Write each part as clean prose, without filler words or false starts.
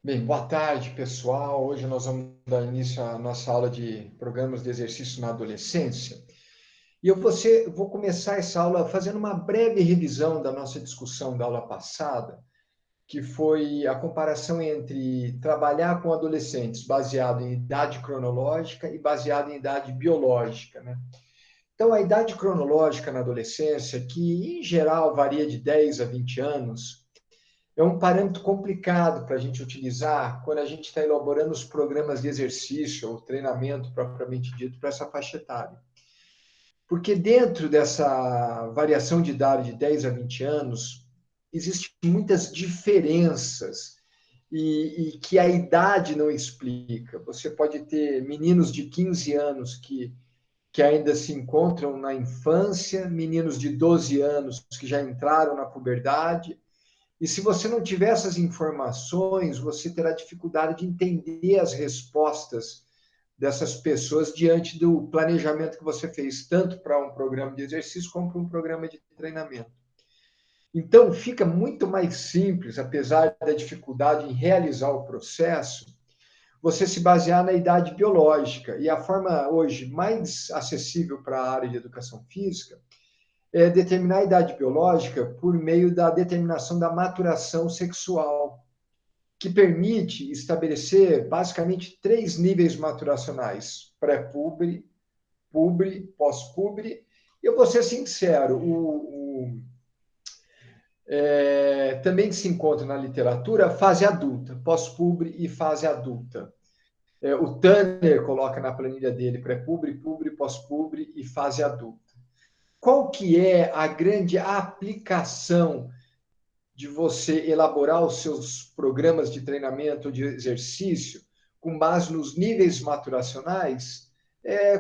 Bem, boa tarde, pessoal. Hoje nós vamos dar início à nossa aula de programas de exercício na adolescência. E vou começar essa aula fazendo uma breve revisão da nossa discussão da aula passada, que foi a comparação entre trabalhar com adolescentes baseado em idade cronológica e baseado em idade biológica, né? Então, a idade cronológica na adolescência, que em geral varia de 10 a 20 anos, é um parâmetro complicado para a gente utilizar quando a gente está elaborando os programas de exercício ou treinamento propriamente dito para essa faixa etária. Porque dentro dessa variação de idade de 10 a 20 anos, existem muitas diferenças e que a idade não explica. Você pode ter meninos de 15 anos que ainda se encontram na infância, meninos de 12 anos que já entraram na puberdade, e se você não tiver essas informações, você terá dificuldade de entender as respostas dessas pessoas diante do planejamento que você fez, tanto para um programa de exercício como para um programa de treinamento. Então, fica muito mais simples, apesar da dificuldade em realizar o processo, você se basear na idade biológica. E a forma hoje mais acessível para a área de educação física determinar a idade biológica por meio da determinação da maturação sexual, que permite estabelecer basicamente três níveis maturacionais: pré-pubre, pubre, pós-pubre. Eu vou ser sincero, também se encontra na literatura fase adulta, pós-pubre e fase adulta. O Tanner coloca na planilha dele pré-pubre, pubre, pós-pubre e fase adulta. Qual que é a grande aplicação de você elaborar os seus programas de treinamento, de exercício, com base nos níveis maturacionais,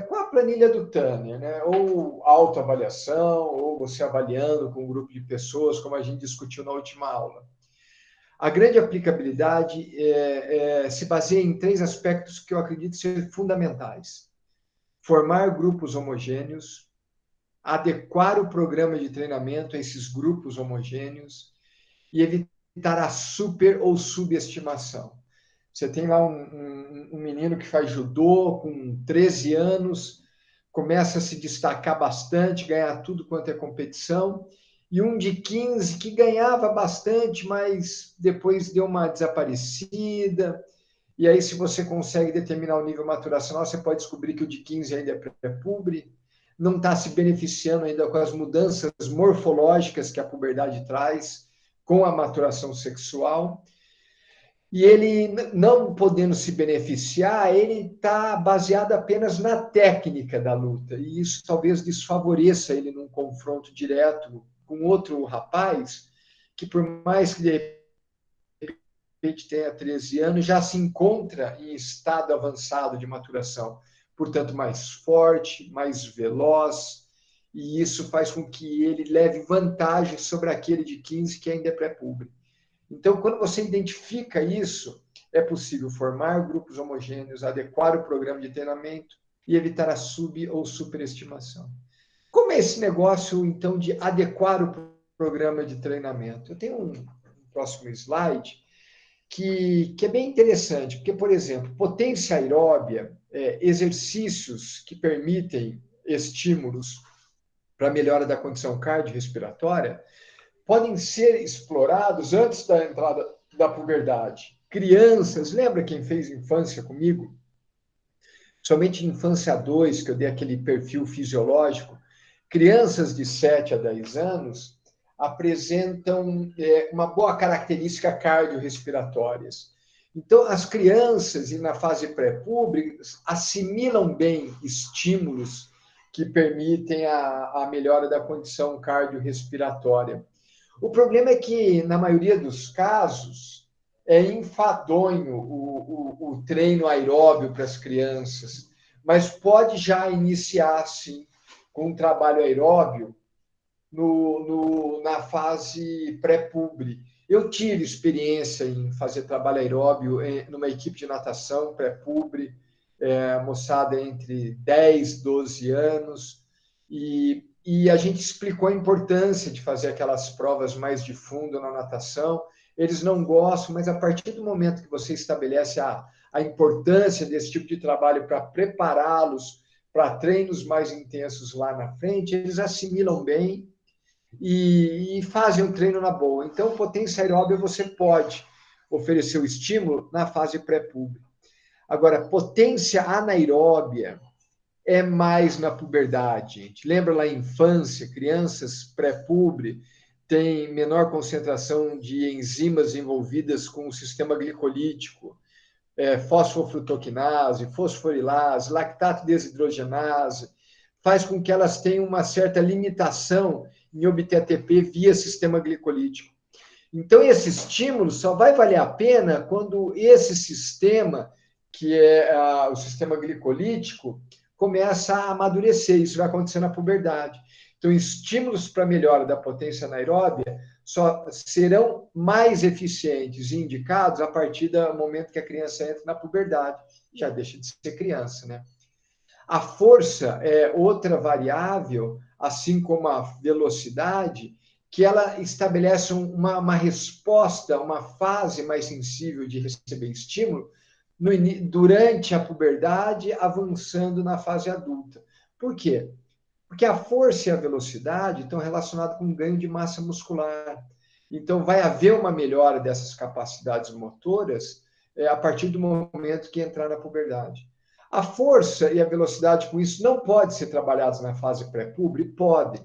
com a planilha do Tanner, né? Ou autoavaliação, ou você avaliando com um grupo de pessoas, como a gente discutiu na última aula. A grande aplicabilidade se baseia em três aspectos que eu acredito ser fundamentais: formar grupos homogêneos, adequar o programa de treinamento a esses grupos homogêneos e evitar a super ou subestimação. Você tem lá um menino que faz judô com 13 anos, começa a se destacar bastante, ganhar tudo quanto é competição, e um de 15 que ganhava bastante, mas depois deu uma desaparecida. E aí, se você consegue determinar o nível maturacional, você pode descobrir que o de 15 ainda é pré-pubre, não está se beneficiando ainda com as mudanças morfológicas que a puberdade traz, com a maturação sexual. E ele, não podendo se beneficiar, ele está baseado apenas na técnica da luta. E isso talvez desfavoreça ele num confronto direto com outro rapaz, que por mais que de repente tenha 13 anos, já se encontra em estado avançado de maturação. Portanto, mais forte, mais veloz, e isso faz com que ele leve vantagem sobre aquele de 15 que ainda é pré-público. Então, quando você identifica isso, é possível formar grupos homogêneos, adequar o programa de treinamento e evitar a sub- ou superestimação. Como é esse negócio, então, de adequar o programa de treinamento? Eu tenho um próximo slide que é bem interessante, porque, por exemplo, potência aeróbia, exercícios que permitem estímulos para melhora da condição cardiorrespiratória, podem ser explorados antes da entrada da puberdade. Crianças, lembra quem fez infância comigo? Somente infância 2, que eu dei aquele perfil fisiológico, crianças de 7 a 10 anos apresentam uma boa característica cardiorrespiratórias. Então, as crianças, e na fase pré-pública, assimilam bem estímulos que permitem a melhora da condição cardiorrespiratória. O problema é que, na maioria dos casos, é enfadonho o treino aeróbio para as crianças, mas pode já iniciar, sim, com um trabalho aeróbio na fase pré-publi. Eu tive experiência em fazer trabalho aeróbio numa equipe de natação pré-publi, moçada entre 10 e 12 anos, e e a gente explicou a importância de fazer aquelas provas mais de fundo na natação. Eles não gostam, mas a partir do momento que você estabelece a importância desse tipo de trabalho para prepará-los para treinos mais intensos lá na frente, eles assimilam bem e fazem o treino na boa. Então, potência aeróbia você pode oferecer o estímulo na fase pré-pública. Agora, potência anaeróbia é mais na puberdade, gente. Lembra lá em infância, crianças pré-pubre têm menor concentração de enzimas envolvidas com o sistema glicolítico, fosfofrutoquinase, fosforilase, lactato desidrogenase, faz com que elas tenham uma certa limitação em obter ATP via sistema glicolítico. Então, esse estímulo só vai valer a pena quando esse sistema, que é o sistema glicolítico, começa a amadurecer. Isso vai acontecer na puberdade. Então, estímulos para melhora da potência anaeróbia só serão mais eficientes e indicados a partir do momento que a criança entra na puberdade. Já deixa de ser criança, né? A força é outra variável, assim como a velocidade, que ela estabelece uma resposta, uma fase mais sensível de receber estímulo durante a puberdade, avançando na fase adulta. Por quê? Porque a força e a velocidade estão relacionadas com ganho de massa muscular. Então, vai haver uma melhora dessas capacidades motoras a partir do momento que entrar na puberdade. A força e a velocidade com isso não podem ser trabalhadas na fase pré-pubre? Podem.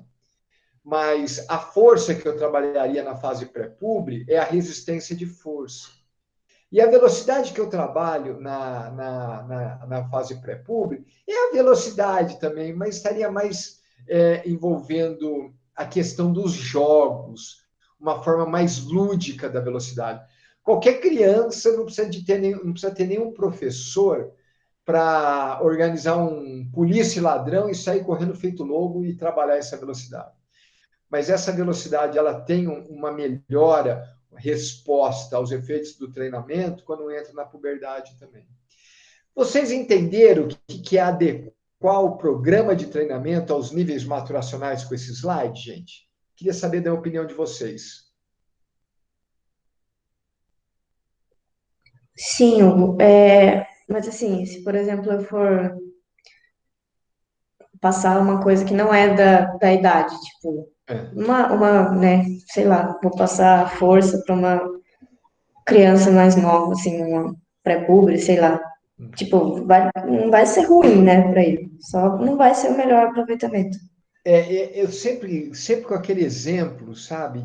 Mas a força que eu trabalharia na fase pré-pubre é a resistência de força. E a velocidade que eu trabalho na fase pré-pubre é a velocidade também, mas estaria mais envolvendo a questão dos jogos, uma forma mais lúdica da velocidade. Qualquer criança não precisa ter nenhum professor para organizar um polícia e ladrão e sair correndo feito louco e trabalhar essa velocidade. Mas essa velocidade ela tem uma melhora, resposta aos efeitos do treinamento quando entra na puberdade também. Vocês entenderam o que é adequar o programa de treinamento aos níveis maturacionais com esse slide, gente? Queria saber da opinião de vocês. Sim, Hugo. Mas assim, se por exemplo eu for passar uma coisa que não é da idade, tipo, É. né, sei lá, vou passar força para uma criança mais nova, assim, uma pré-puber, sei lá. Tipo, não vai ser ruim, né, para ele. Só não vai ser o melhor aproveitamento. Eu sempre com aquele exemplo, sabe,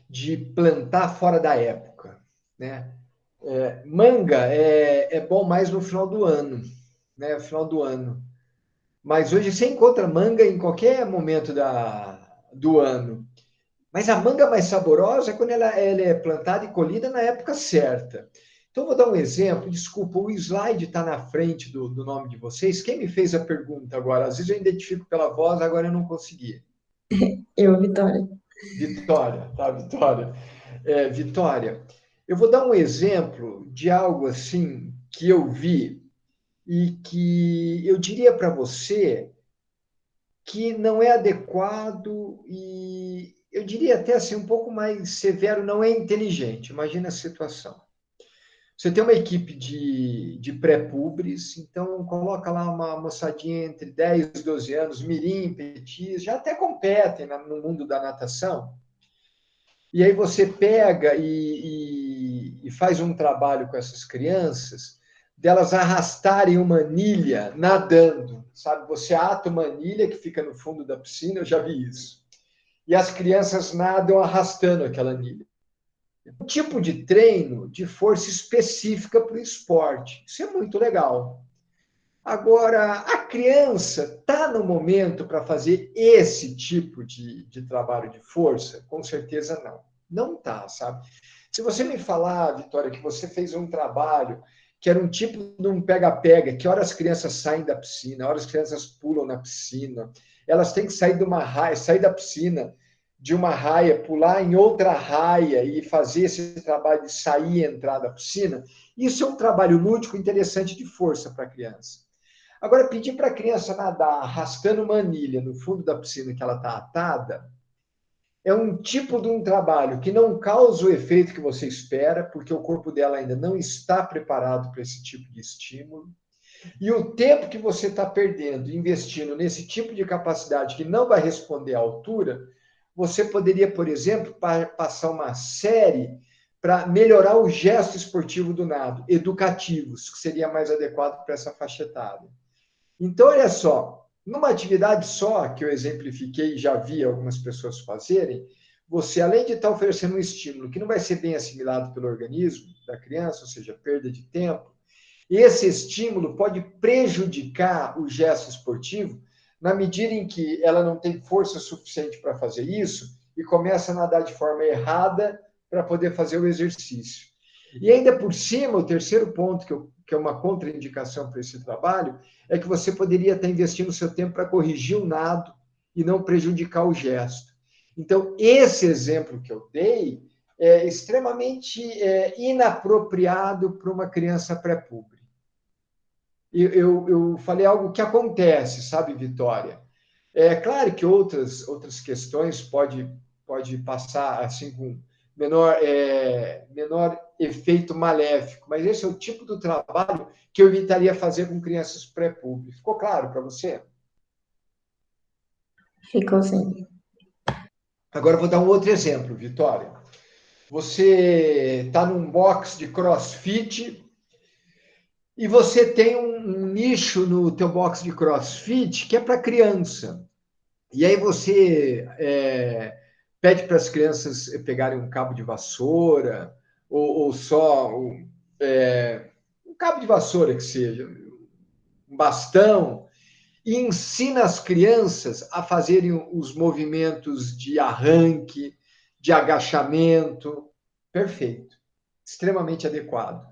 de plantar fora da época, né? Manga é bom mais no final do ano, né? No final do ano. Mas hoje você encontra manga em qualquer momento do ano. Mas a manga mais saborosa é quando ela é plantada e colhida na época certa. Então, vou dar um exemplo. Desculpa, o slide está na frente do nome de vocês. Quem me fez a pergunta agora? Às vezes eu identifico pela voz, agora eu não consegui. Eu, Vitória. Vitória, tá, Vitória? Vitória, eu vou dar um exemplo de algo assim que eu vi e que eu diria para você que não é adequado e eu diria até assim um pouco mais severo, não é inteligente. Imagina a situação. Você tem uma equipe de pré-pubres, então coloca lá uma moçadinha entre 10 e 12 anos, mirim, petis, já até competem no mundo da natação. E aí você pega e faz um trabalho com essas crianças, delas arrastarem uma anilha nadando, sabe? Você ata uma anilha que fica no fundo da piscina, eu já vi isso. E as crianças nadam arrastando aquela anilha. Um tipo de treino de força específica para o esporte. Isso é muito legal. Agora, a criança está no momento para fazer esse tipo de trabalho de força? Com certeza não. Não está, sabe? Se você me falar, Vitória, que você fez um trabalho que era um tipo de um pega-pega, que horas as crianças saem da piscina, horas as crianças pulam na piscina, elas têm que sair de uma raia, sair da piscina de uma raia, pular em outra raia e fazer esse trabalho de sair e entrar da piscina, isso é um trabalho lúdico interessante de força para a criança. Agora, pedir para a criança nadar arrastando uma anilha no fundo da piscina que ela está atada, é um tipo de um trabalho que não causa o efeito que você espera, porque o corpo dela ainda não está preparado para esse tipo de estímulo. E o tempo que você está perdendo investindo nesse tipo de capacidade que não vai responder à altura, você poderia, por exemplo, passar uma série para melhorar o gesto esportivo do nado, educativos, que seria mais adequado para essa faixa etária. Então, olha só, numa atividade só, que eu exemplifiquei e já vi algumas pessoas fazerem, você, além de estar oferecendo um estímulo que não vai ser bem assimilado pelo organismo da criança, ou seja, perda de tempo, esse estímulo pode prejudicar o gesto esportivo na medida em que ela não tem força suficiente para fazer isso e começa a nadar de forma errada para poder fazer o exercício. E ainda por cima, o terceiro ponto, que é uma contraindicação para esse trabalho, é que você poderia estar investindo seu tempo para corrigir o nado e não prejudicar o gesto. Então, esse exemplo que eu dei é extremamente inapropriado para uma criança pré-púber. Eu falei algo que acontece, sabe, Vitória? É claro que outras questões pode passar assim com menor efeito maléfico, mas esse é o tipo do trabalho que eu evitaria fazer com crianças pré-públicas. Ficou claro para você? Ficou assim. Agora eu vou dar um outro exemplo, Vitória. Você está num box de CrossFit e você tem um nicho no teu box de CrossFit que é para criança. E aí você pede para as crianças pegarem um cabo de vassoura, ou só um cabo de vassoura que seja, um bastão, e ensina as crianças a fazerem os movimentos de arranque, de agachamento. Perfeito. Extremamente adequado.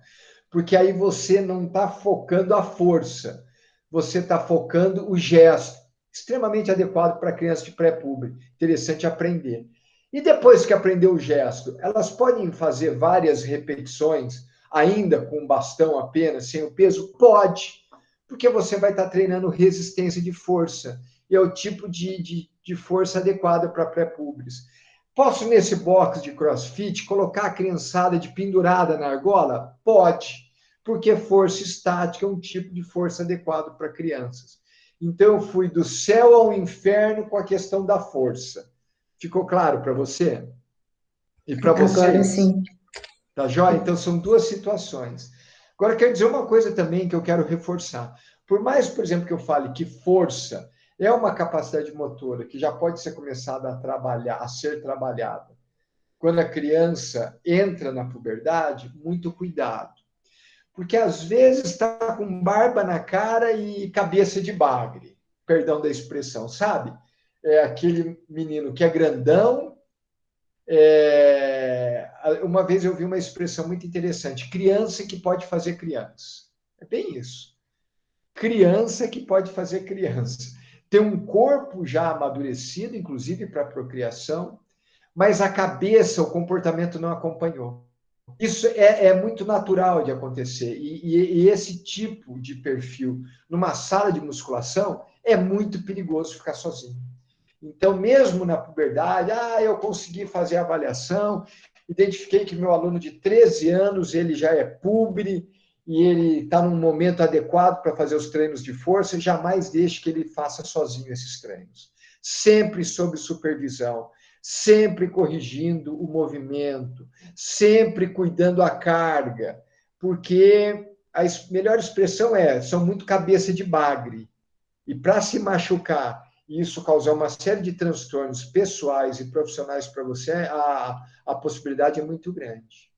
Porque aí você não está focando a força, você está focando o gesto. Extremamente adequado para crianças de pré-público. Interessante aprender. E depois que aprendeu o gesto, elas podem fazer várias repetições, ainda com bastão apenas, sem o peso? Pode, porque você vai estar treinando resistência de força. E é o tipo de força adequada para pré-públicos. Posso, nesse box de CrossFit, colocar a criançada de pendurada na argola? Pode, porque força estática é um tipo de força adequado para crianças. Então, eu fui do céu ao inferno com a questão da força. Ficou claro para você? E para Agora vocês? sim. Tá joia? Então, são duas situações. Agora, eu quero dizer uma coisa também que eu quero reforçar. Por mais, por exemplo, que eu fale que força é uma capacidade motora que já pode ser começada a trabalhar, a ser trabalhada. Quando a criança entra na puberdade, muito cuidado. Porque às vezes está com barba na cara e cabeça de bagre, perdão da expressão, sabe? É aquele menino que é grandão. Uma vez eu vi uma expressão muito interessante: criança que pode fazer criança. É bem isso. Criança que pode fazer criança. Tem um corpo já amadurecido, inclusive para a procriação, mas a cabeça, o comportamento não acompanhou. Isso é muito natural de acontecer. E esse tipo de perfil numa sala de musculação é muito perigoso ficar sozinho. Então, mesmo na puberdade, eu consegui fazer a avaliação, identifiquei que meu aluno de 13 anos, ele já é pubre e ele está num momento adequado para fazer os treinos de força, jamais deixe que ele faça sozinho esses treinos. Sempre sob supervisão, sempre corrigindo o movimento, sempre cuidando a carga, porque a melhor expressão são muito cabeça de bagre. E para se machucar e isso causar uma série de transtornos pessoais e profissionais para você, a possibilidade é muito grande.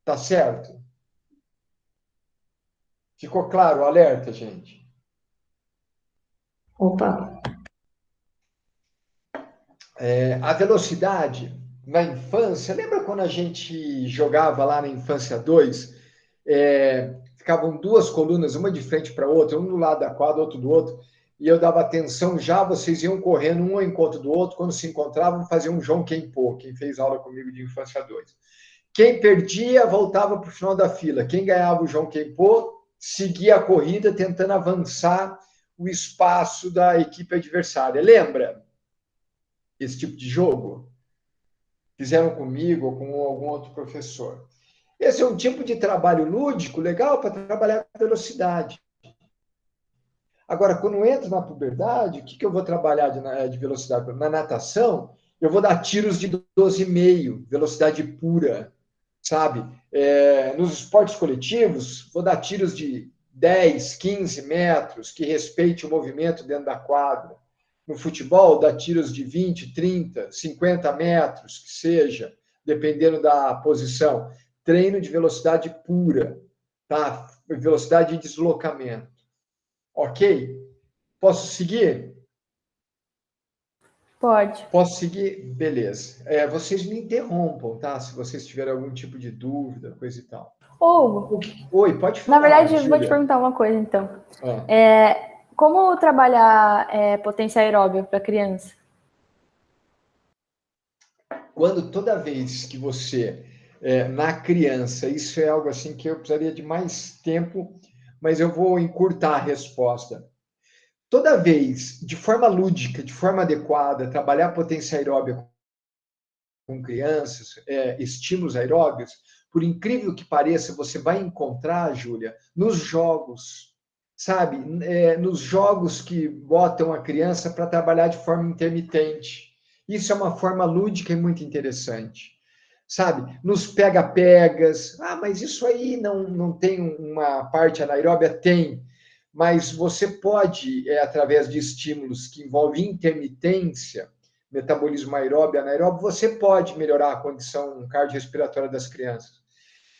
Tá certo? Ficou claro o alerta, gente? Opa, A velocidade na infância, lembra quando a gente jogava lá na infância 2? Ficavam duas colunas, uma de frente para outra, um do lado da quadra, outro do outro, e eu dava atenção já, vocês iam correndo um ao encontro do outro, quando se encontravam, faziam um João Quem-Pô, quem fez aula comigo de infância 2. Quem perdia, voltava para o final da fila. Quem ganhava o João Quem-Pô, seguia a corrida, tentando avançar o espaço da equipe adversária. Lembra esse tipo de jogo? Fizeram comigo ou com algum outro professor. Esse é um tipo de trabalho lúdico legal para trabalhar a velocidade. Agora, quando eu entro na puberdade, o que eu vou trabalhar de velocidade? Na natação, eu vou dar tiros de 12,5, velocidade pura, sabe? Nos esportes coletivos, vou dar tiros de 10, 15 metros, que respeite o movimento dentro da quadra. No futebol, dá tiros de 20, 30, 50 metros, que seja, dependendo da posição. Treino de velocidade pura, tá? Velocidade de deslocamento. Ok? Posso seguir? Pode. Posso seguir? Beleza. Vocês me interrompam, tá? Se vocês tiverem algum tipo de dúvida, coisa e tal. Hugo, Oi, pode na falar, verdade, Júlia. vou te perguntar uma coisa, então. Ah. Como trabalhar potência aeróbica para criança? Quando toda vez que você, na criança, isso é algo assim que eu precisaria de mais tempo, mas eu vou encurtar a resposta. Toda vez, de forma lúdica, de forma adequada, trabalhar potência aeróbica com crianças, estímulos aeróbicos, por incrível que pareça, você vai encontrar, Júlia, nos jogos, sabe? Nos jogos que botam a criança para trabalhar de forma intermitente. Isso é uma forma lúdica e muito interessante. Sabe? Nos pega-pegas. Ah, mas isso aí não tem uma parte anaeróbia? Tem. Mas você pode, através de estímulos que envolvem intermitência, metabolismo aeróbio, anaeróbio, você pode melhorar a condição cardiorrespiratória das crianças.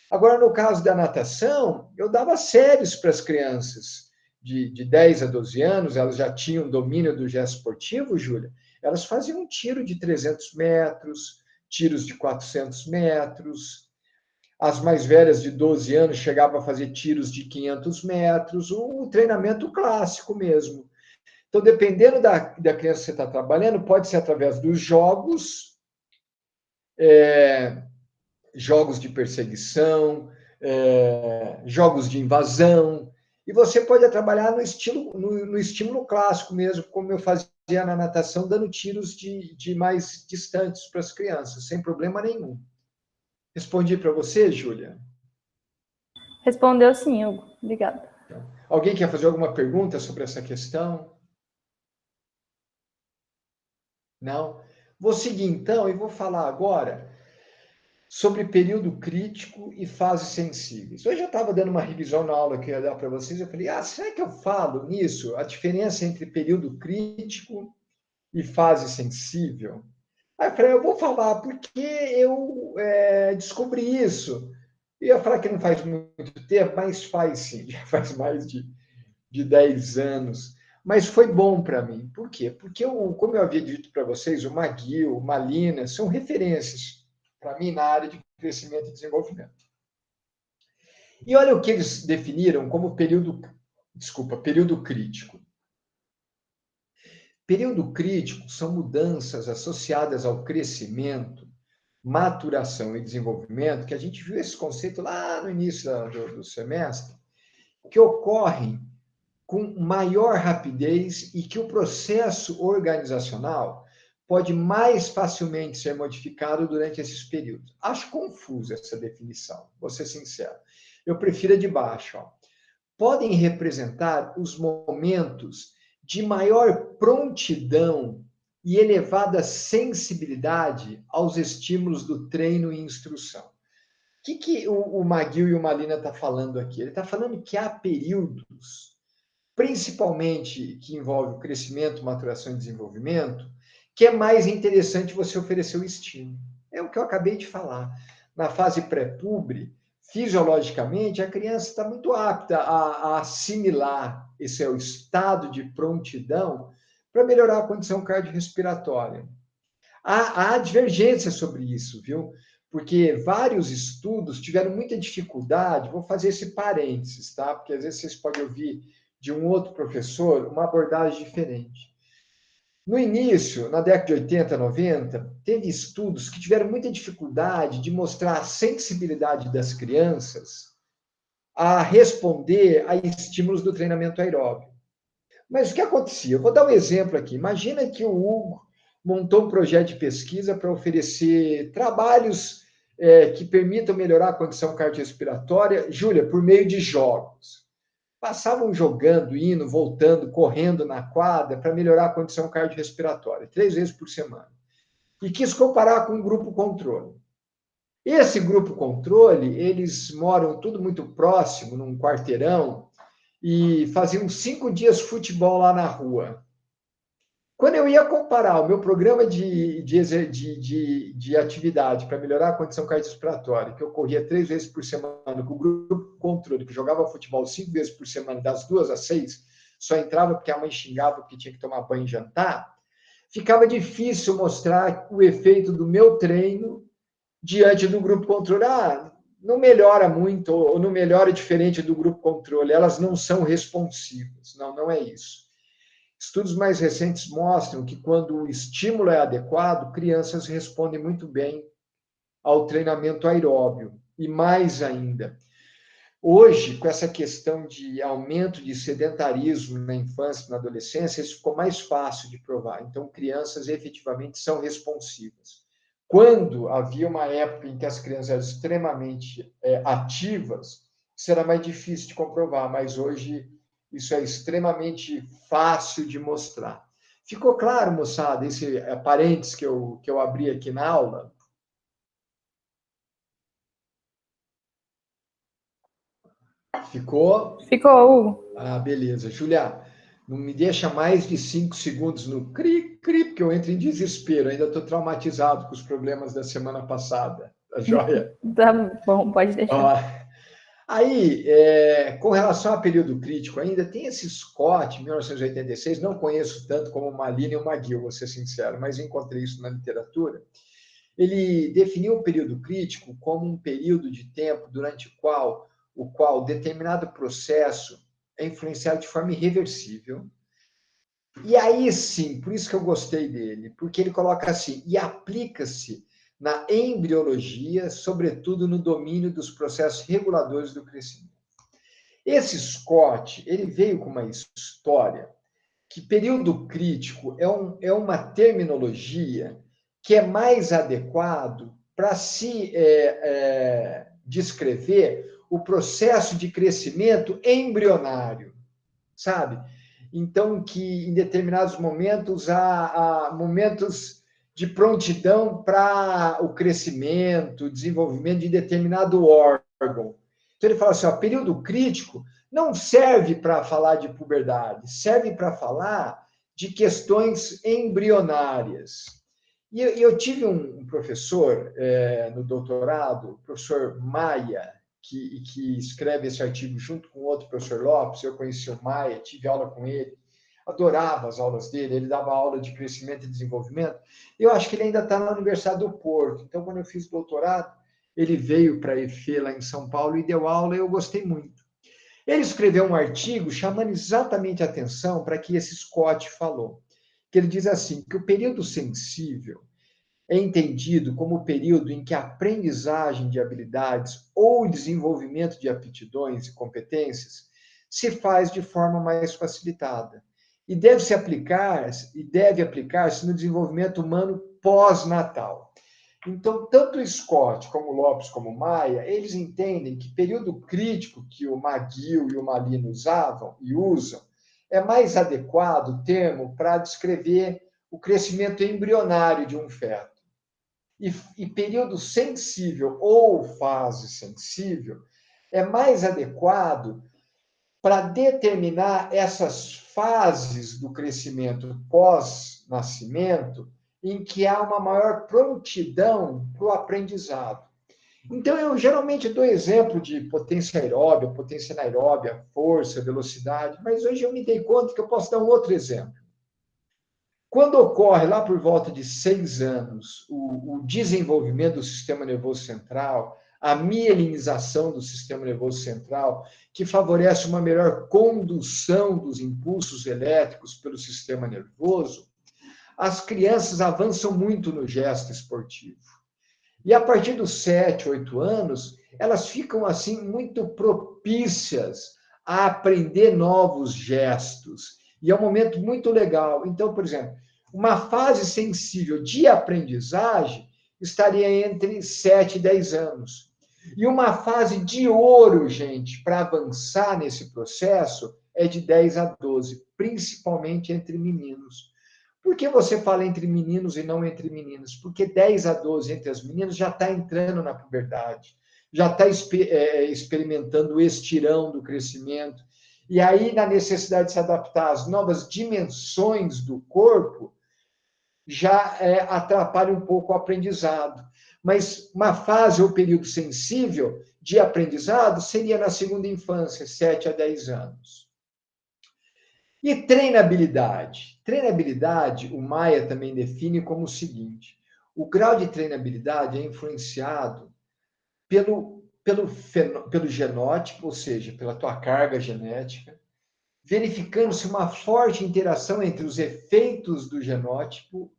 Agora, no caso da natação, eu dava séries para as crianças de 10 a 12 anos, elas já tinham domínio do gesto esportivo, Júlia, elas faziam um tiro de 300 metros, tiros de 400 metros, as mais velhas de 12 anos chegavam a fazer tiros de 500 metros, o treinamento clássico mesmo. Então, dependendo da criança que você está trabalhando, pode ser através dos jogos, jogos de perseguição, jogos de invasão, e você pode trabalhar no estímulo clássico mesmo, como eu fazia na natação, dando tiros de mais distantes para as crianças, sem problema nenhum. Respondi para você, Júlia? Respondeu sim, Hugo. Obrigada. Alguém quer fazer alguma pergunta sobre essa questão? Não? Vou seguir então e vou falar agora sobre período crítico e fases sensíveis. Hoje eu estava dando uma revisão na aula que eu ia dar para vocês, eu falei, será que eu falo nisso? A diferença entre período crítico e fase sensível? Aí eu falei, eu vou falar porque eu descobri isso. Eu ia falar que não faz muito tempo, mas faz sim, já faz mais de 10 anos. Mas foi bom para mim. Por quê? Porque, como eu havia dito para vocês, o McGill, o Malina, são referências para mim na área de crescimento e desenvolvimento. E olha o que eles definiram como período crítico. Período crítico são mudanças associadas ao crescimento, maturação e desenvolvimento, que a gente viu esse conceito lá no início do semestre, que ocorrem com maior rapidez e que o processo organizacional pode mais facilmente ser modificado durante esses períodos. Acho confusa essa definição, vou ser sincero. Eu prefiro a de baixo. Podem representar os momentos de maior prontidão e elevada sensibilidade aos estímulos do treino e instrução. O que o McGill e o Malina estão falando aqui? Ele está falando que há períodos, principalmente que envolve o crescimento, maturação e desenvolvimento, que é mais interessante você oferecer o estímulo. É o que eu acabei de falar. Na fase pré-pubre, fisiologicamente, a criança está muito apta a assimilar esse é o estado de prontidão para melhorar a condição cardiorrespiratória. Há divergência sobre isso, viu? Porque vários estudos tiveram muita dificuldade, vou fazer esse parênteses, tá? Porque às vezes vocês podem ouvir de um outro professor uma abordagem diferente. No início, na década de 80, 90, teve estudos que tiveram muita dificuldade de mostrar a sensibilidade das crianças a responder a estímulos do treinamento aeróbio. Mas o que acontecia? Eu vou dar um exemplo aqui. Imagina que o Hugo montou um projeto de pesquisa para oferecer trabalhos que permitam melhorar a condição cardiorrespiratória, Júlia, por meio de jogos. Passavam jogando, indo, voltando, correndo na quadra para melhorar a condição cardiorrespiratória, 3 vezes por semana. E quis comparar com um grupo controle. Esse grupo controle, eles moram tudo muito próximo, num quarteirão, e faziam 5 dias de futebol lá na rua. Quando eu ia comparar o meu programa de atividade para melhorar a condição cardiorrespiratória, que ocorria 3 vezes por semana, com o grupo controle, que jogava futebol 5 vezes por semana, das 2 às 6, só entrava porque a mãe xingava porque tinha que tomar banho e jantar, ficava difícil mostrar o efeito do meu treino diante do grupo controle. Não melhora muito, ou não melhora diferente do grupo controle, elas não são responsivas. Não, não é isso. Estudos mais recentes mostram que quando o estímulo é adequado, crianças respondem muito bem ao treinamento aeróbio. E mais ainda, hoje, com essa questão de aumento de sedentarismo na infância e na adolescência, isso ficou mais fácil de provar. Então, crianças efetivamente são responsivas. Quando havia uma época em que as crianças eram extremamente ativas, isso era mais difícil de comprovar, mas hoje isso é extremamente fácil de mostrar. Ficou claro, moçada, esse parênteses que eu abri aqui na aula? Ficou? Ficou, Hugo. Beleza. Julia, não me deixa mais de 5 segundos no cri-cri, porque eu entro em desespero. Ainda estou traumatizado com os problemas da semana passada. Tá joia? Tá bom, pode deixar. Aí, com relação a período crítico, ainda tem esse Scott, 1986, não conheço tanto como o Malina e o McGill, vou ser sincero, mas encontrei isso na literatura. Ele definiu o período crítico como um período de tempo durante o qual determinado processo é influenciado de forma irreversível. E aí sim, por isso que eu gostei dele, porque ele coloca assim, e aplica-se na embriologia, sobretudo no domínio dos processos reguladores do crescimento. Esse Scott, ele veio com uma história que período crítico é uma terminologia que é mais adequado para se descrever o processo de crescimento embrionário, sabe? Então, que em determinados momentos há momentos de prontidão para o crescimento, desenvolvimento de determinado órgão. Então, ele fala assim, período crítico não serve para falar de puberdade, serve para falar de questões embrionárias. E eu tive um professor no doutorado, o professor Maia, que escreve esse artigo junto com outro professor Lopes. Eu conheci o Maia, tive aula com ele, adorava as aulas dele, ele dava aula de crescimento e desenvolvimento. Eu acho que ele ainda está na Universidade do Porto. Então, quando eu fiz doutorado, ele veio para a EFE lá em São Paulo e deu aula, e eu gostei muito. Ele escreveu um artigo chamando exatamente a atenção para que esse Scott falou, que ele diz assim, que o período sensível é entendido como o período em que a aprendizagem de habilidades ou desenvolvimento de aptidões e competências se faz de forma mais facilitada e deve aplicar-se no desenvolvimento humano pós-natal. Então, tanto o Scott, como o Lopes, como o Maia, eles entendem que período crítico que o McGill e o Malina usavam e usam é mais adequado o termo para descrever o crescimento embrionário de um feto. E período sensível ou fase sensível é mais adequado para determinar essas fases do crescimento pós-nascimento em que há uma maior prontidão para o aprendizado. Então, eu geralmente dou exemplo de potência aeróbia, potência anaeróbia, força, velocidade, mas hoje eu me dei conta que eu posso dar um outro exemplo. Quando ocorre lá por volta de 6 anos o desenvolvimento do sistema nervoso central, a mielinização do sistema nervoso central, que favorece uma melhor condução dos impulsos elétricos pelo sistema nervoso, as crianças avançam muito no gesto esportivo. E a partir dos 7, 8 anos, elas ficam assim muito propícias a aprender novos gestos E é um momento muito legal. Então, por exemplo, uma fase sensível de aprendizagem estaria entre 7 e 10 anos. E uma fase de ouro, gente, para avançar nesse processo, é de 10 a 12, principalmente entre meninos. Por que você fala entre meninos e não entre meninas? Porque 10 a 12 entre as meninas já está entrando na puberdade, já está experimentando o estirão do crescimento. E aí, na necessidade de se adaptar às novas dimensões do corpo, já atrapalha um pouco o aprendizado. Mas uma fase ou período sensível de aprendizado seria na segunda infância, 7 a 10 anos. E treinabilidade? Treinabilidade, o Maia também define como o seguinte: o grau de treinabilidade é influenciado pelo genótipo, ou seja, pela tua carga genética, verificando-se uma forte interação entre os efeitos do genótipo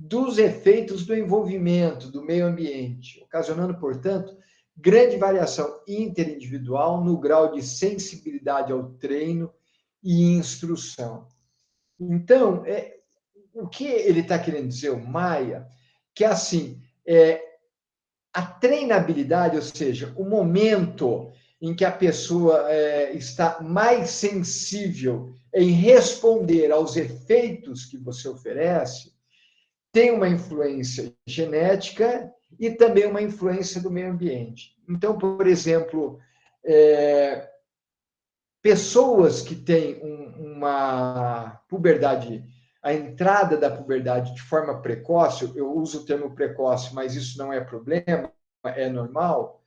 dos efeitos do envolvimento, do meio ambiente, ocasionando, portanto, grande variação interindividual no grau de sensibilidade ao treino e instrução. Então, o que ele está querendo dizer, o Maia, que assim, a treinabilidade, ou seja, o momento em que a pessoa está mais sensível em responder aos efeitos que você oferece, tem uma influência genética e também uma influência do meio ambiente. Então, por exemplo, pessoas que têm uma puberdade, a entrada da puberdade de forma precoce, eu uso o termo precoce, mas isso não é problema, é normal,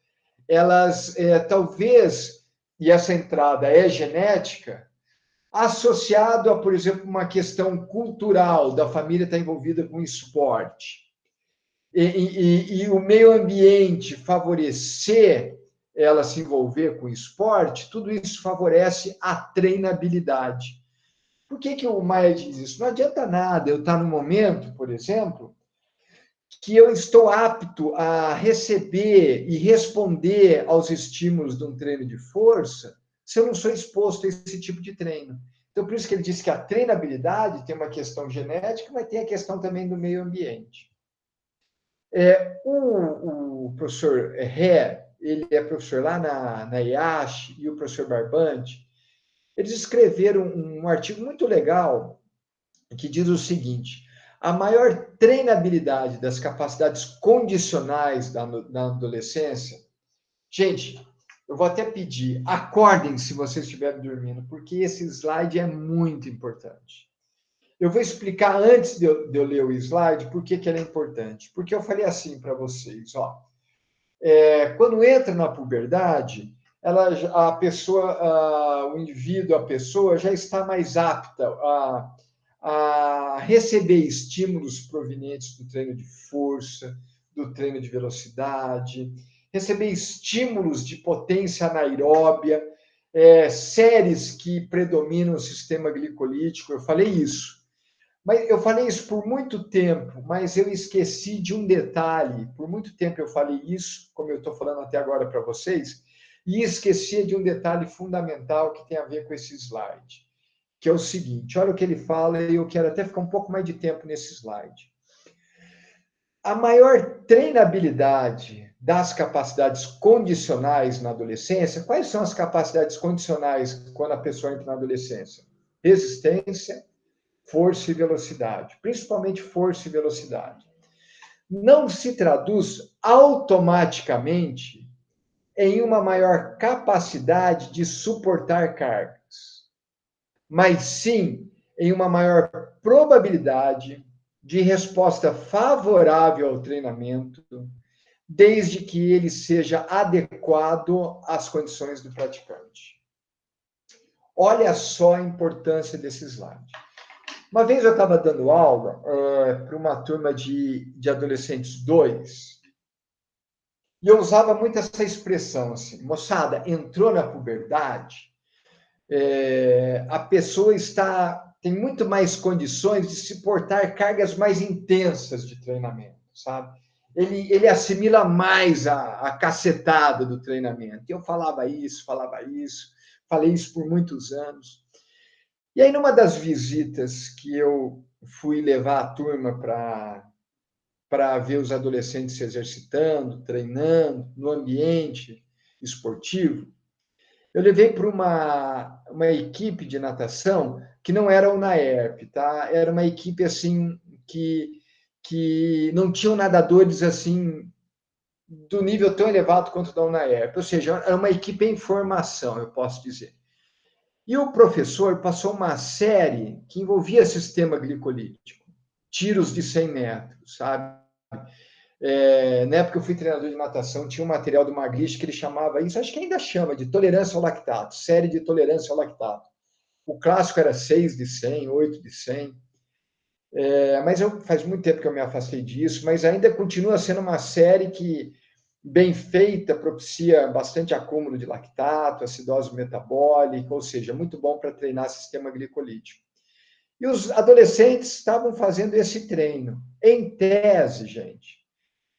elas talvez, e essa entrada é genética, associado a, por exemplo, uma questão cultural, da família estar envolvida com esporte, e o meio ambiente favorecer ela se envolver com esporte, tudo isso favorece a treinabilidade. Por que o Maia diz isso? Não adianta nada eu estar no momento, por exemplo, que eu estou apto a receber e responder aos estímulos de um treino de força se eu não sou exposto a esse tipo de treino. Então, por isso que ele diz que a treinabilidade tem uma questão genética, mas tem a questão também do meio ambiente. O professor Ré, ele é professor lá na IASH, e o professor Barbante, eles escreveram um artigo muito legal que diz o seguinte: a maior treinabilidade das capacidades condicionais na adolescência. Gente, eu vou até pedir, acordem se vocês estiverem dormindo, porque esse slide é muito importante. Eu vou explicar antes de eu ler o slide por que ele é importante. Porque eu falei assim para vocês, ó. Quando entra na puberdade, a pessoa, o indivíduo, a pessoa já está mais apta a receber estímulos provenientes do treino de força, do treino de velocidade, receber estímulos de potência anaeróbia, séries que predominam o sistema glicolítico. Eu falei isso. Mas eu falei isso por muito tempo, mas eu esqueci de um detalhe. Por muito tempo eu falei isso, como eu estou falando até agora para vocês, e esqueci de um detalhe fundamental que tem a ver com esse slide, que é o seguinte: olha o que ele fala, e eu quero até ficar um pouco mais de tempo nesse slide. A maior treinabilidade das capacidades condicionais na adolescência, quais são as capacidades condicionais quando a pessoa entra na adolescência? Resistência, força e velocidade, principalmente força e velocidade. Não se traduz automaticamente em uma maior capacidade de suportar cargas, mas sim em uma maior probabilidade de resposta favorável ao treinamento, desde que ele seja adequado às condições do praticante. Olha só a importância desse slide. Uma vez eu estava dando aula para uma turma de adolescentes 2, e eu usava muito essa expressão assim: moçada, entrou na puberdade, a pessoa tem muito mais condições de suportar cargas mais intensas de treinamento, sabe? Ele assimila mais a cacetada do treinamento. Eu falei isso por muitos anos. E aí, numa das visitas que eu fui levar a turma para ver os adolescentes se exercitando, treinando, no ambiente esportivo, eu levei para uma equipe de natação que não era o NAERP, tá? Era uma equipe assim que não tinham nadadores assim do nível tão elevado quanto da UNAERP, ou seja, era uma equipe em formação, eu posso dizer. E o professor passou uma série que envolvia sistema glicolítico, tiros de 100 metros, sabe? Na época eu fui treinador de natação, tinha um material do Maglish que ele chamava isso, acho que ainda chama, de tolerância ao lactato, série de tolerância ao lactato. O clássico era 6 de 100, 8 de 100. Mas faz muito tempo que eu me afastei disso, mas ainda continua sendo uma série que, bem feita, propicia bastante acúmulo de lactato, acidose metabólica, ou seja, muito bom para treinar sistema glicolítico. E os adolescentes estavam fazendo esse treino. Em tese, gente,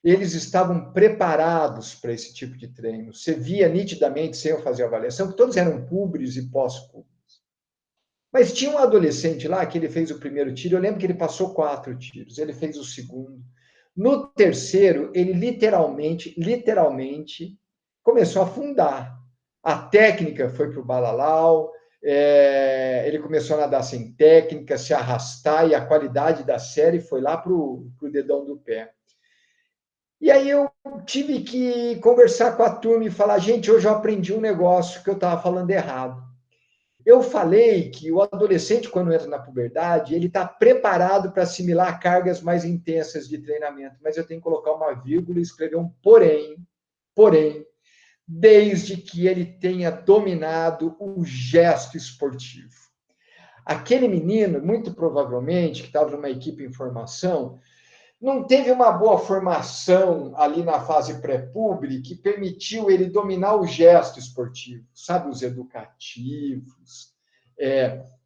eles estavam preparados para esse tipo de treino. Você via nitidamente, sem eu fazer avaliação, que todos eram púbres e pós-púbres. Mas tinha um adolescente lá que ele fez o primeiro tiro, eu lembro que ele passou 4 tiros, ele fez o segundo. No terceiro, ele literalmente começou a afundar. A técnica foi para o balalau, ele começou a nadar sem técnica, se arrastar, e a qualidade da série foi lá para o dedão do pé. E aí eu tive que conversar com a turma e falar, gente, hoje eu aprendi um negócio que eu estava falando errado. Eu falei que o adolescente, quando entra na puberdade, ele está preparado para assimilar cargas mais intensas de treinamento, mas eu tenho que colocar uma vírgula e escrever um porém, desde que ele tenha dominado o gesto esportivo. Aquele menino, muito provavelmente, que estava numa equipe em formação, não teve uma boa formação ali na fase pré-pública que permitiu ele dominar o gesto esportivo, sabe, os educativos,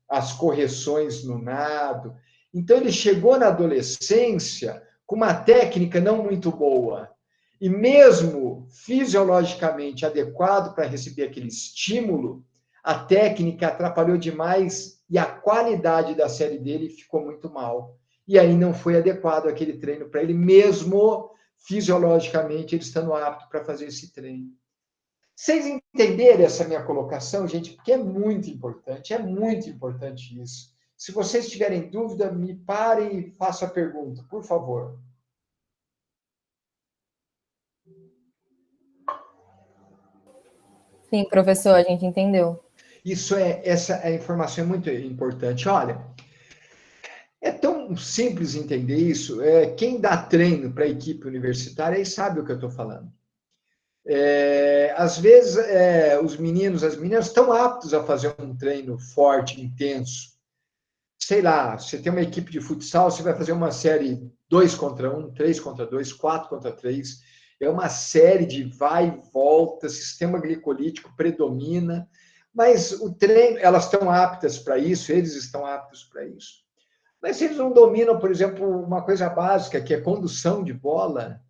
as correções no nado. Então, ele chegou na adolescência com uma técnica não muito boa. E mesmo fisiologicamente adequado para receber aquele estímulo, a técnica atrapalhou demais e a qualidade da série dele ficou muito mal. E aí não foi adequado aquele treino para ele, mesmo fisiologicamente ele estando apto para fazer esse treino. Vocês entenderem essa minha colocação, gente, porque é muito importante isso. Se vocês tiverem dúvida, me parem e façam a pergunta, por favor. Sim, professor, a gente entendeu. Essa informação é muito importante. Olha, é tão simples entender isso. Quem dá treino para a equipe universitária sabe o que eu estou falando. Às vezes, os meninos, as meninas estão aptos a fazer um treino forte, intenso. Sei lá, você tem uma equipe de futsal, você vai fazer uma série 2 contra 1, 3 contra 2, 4 contra 3. É uma série de vai e volta, sistema glicolítico predomina, mas o treino, elas estão aptas para isso, eles estão aptos para isso. Mas se eles não dominam, por exemplo, uma coisa básica, que é condução de bola,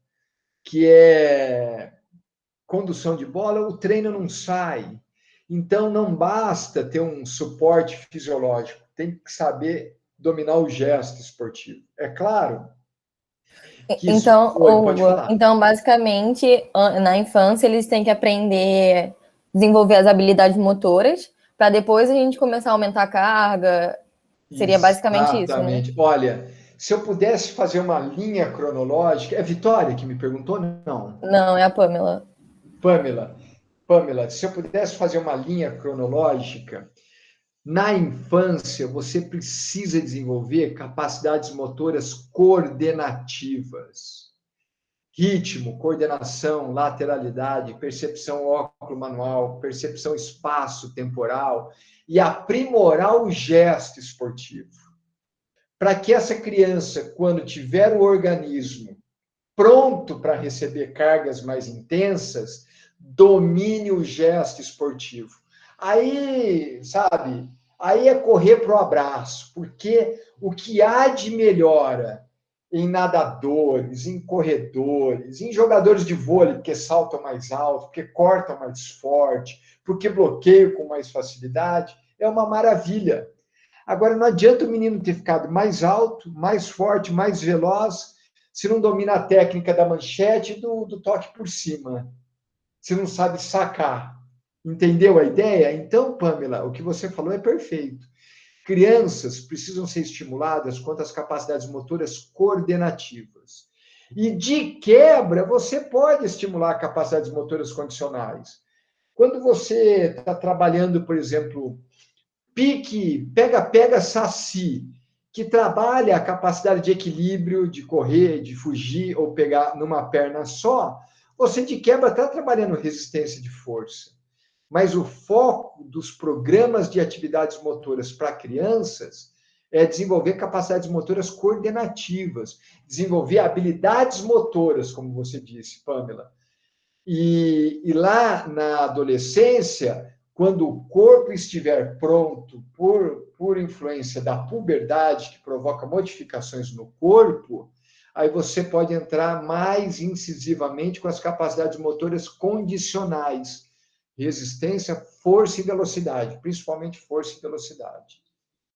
o treino não sai. Então, não basta ter um suporte fisiológico, tem que saber dominar o gesto esportivo. É claro que isso... pode falar. Então, basicamente, na infância, eles têm que aprender, desenvolver as habilidades motoras, para depois a gente começar a aumentar a carga. Seria basicamente isso, né? Olha, se eu pudesse fazer uma linha cronológica... É Vitória que me perguntou? Não. Não, é a Pamela. Pamela, se eu pudesse fazer uma linha cronológica, na infância você precisa desenvolver capacidades motoras coordenativas. Ritmo, coordenação, lateralidade, percepção óculo-manual, percepção espaço-temporal e aprimorar o gesto esportivo. Para que essa criança, quando tiver o organismo pronto para receber cargas mais intensas, domine o gesto esportivo. Aí, sabe, aí é correr para o abraço, porque o que há de melhora em nadadores, em corredores, em jogadores de vôlei, porque saltam mais alto, porque cortam mais forte, porque bloqueiam com mais facilidade, é uma maravilha. Agora, não adianta o menino ter ficado mais alto, mais forte, mais veloz, se não domina a técnica da manchete e do toque por cima. Se não sabe sacar. Entendeu a ideia? Então, Pamela, o que você falou é perfeito. Crianças precisam ser estimuladas quanto às capacidades motoras coordenativas. E, de quebra, você pode estimular capacidades motoras condicionais. Quando você está trabalhando, por exemplo, pique, pega-pega, saci, que trabalha a capacidade de equilíbrio, de correr, de fugir ou pegar numa perna só, você de quebra está trabalhando resistência de força. Mas o foco dos programas de atividades motoras para crianças é desenvolver capacidades motoras coordenativas, desenvolver habilidades motoras, como você disse, Pamela. E lá na adolescência, quando o corpo estiver pronto por influência da puberdade, que provoca modificações no corpo, aí você pode entrar mais incisivamente com as capacidades motoras condicionais, resistência, força e velocidade, principalmente força e velocidade.